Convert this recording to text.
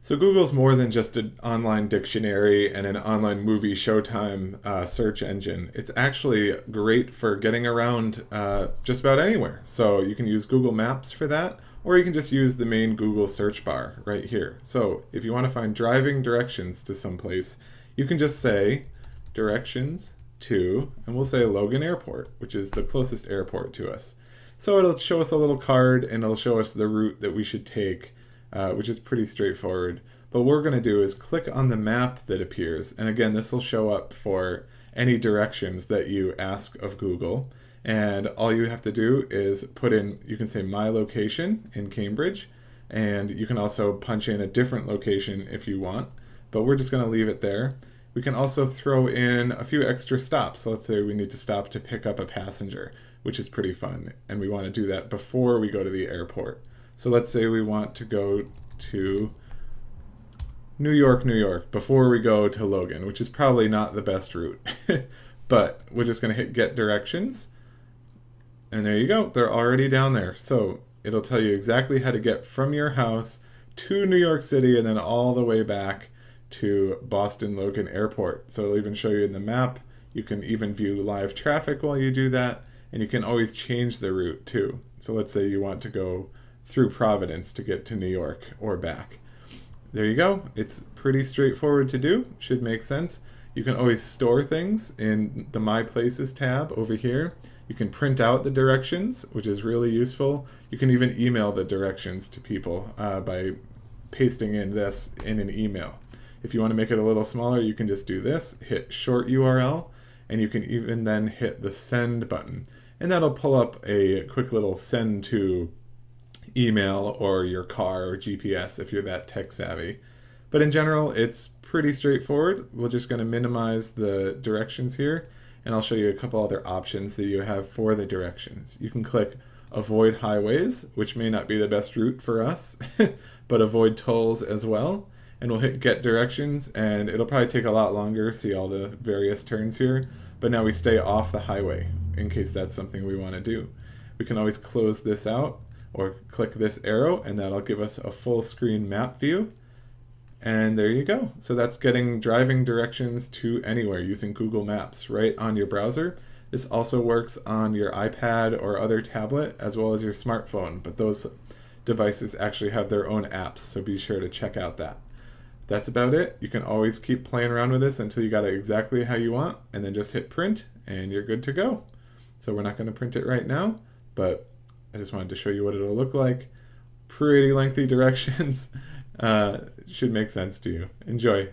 So Google's more than just an online dictionary and an online movie Showtime search engine. It's actually great for getting around just about anywhere. So you can use Google Maps for that, or you can just use the main Google search bar right here. So if you want to find driving directions to someplace, you can just say directions to, and we'll say Logan Airport, which is the closest airport to us. So it'll show us a little card and it'll show us the route that we should take, which is pretty straightforward. But what we're going to do is click on the map that appears. And again, this will show up for any directions that you ask of Google. And all you have to do is put in, you can say my location in Cambridge, and you can also punch in a different location if you want, but we're just going to leave it there. We can also throw in a few extra stops. So let's say we need to stop to pick up a passenger, which is pretty fun, and we want to do that before we go to the airport. So let's say we want to go to New York, New York, before we go to Logan, which is probably not the best route. But we're just going to hit get directions. And there you go. They're already down there. So it'll tell you exactly how to get from your house to New York City and then all the way back to Boston Logan Airport. So it'll even show you in the map. You can even view live traffic while you do that. And you can always change the route too. So let's say you want to go through Providence to get to New York or back. There you go. It's pretty straightforward to do. Should make sense. You can always store things in the My Places tab over here. You can print out the directions, which is really useful. You can even email the directions to people by pasting in this in an email. If you want to make it a little smaller, you can just do this, hit short URL, and you can even then hit the send button. And that'll pull up a quick little send to email or your car or GPS if you're that tech savvy. But in general, it's pretty straightforward. We're just going to minimize the directions here, and I'll show you a couple other options that you have for the directions. You can click avoid highways, which may not be the best route for us, but avoid tolls as well. And we'll hit get directions, and it'll probably take a lot longer, see all the various turns here, but now we stay off the highway in case that's something we want to do. We can always close this out or click this arrow, and that'll give us a full screen map view. And there you go. So that's getting driving directions to anywhere using Google Maps right on your browser. This also works on your iPad or other tablet as well as your smartphone, but those devices actually have their own apps, so be sure to check out that. That's about it. You can always keep playing around with this until you got it exactly how you want, and then just hit print and you're good to go. So we're not going to print it right now, but I just wanted to show you what it'll look like. Pretty lengthy directions. Should make sense to you. Enjoy.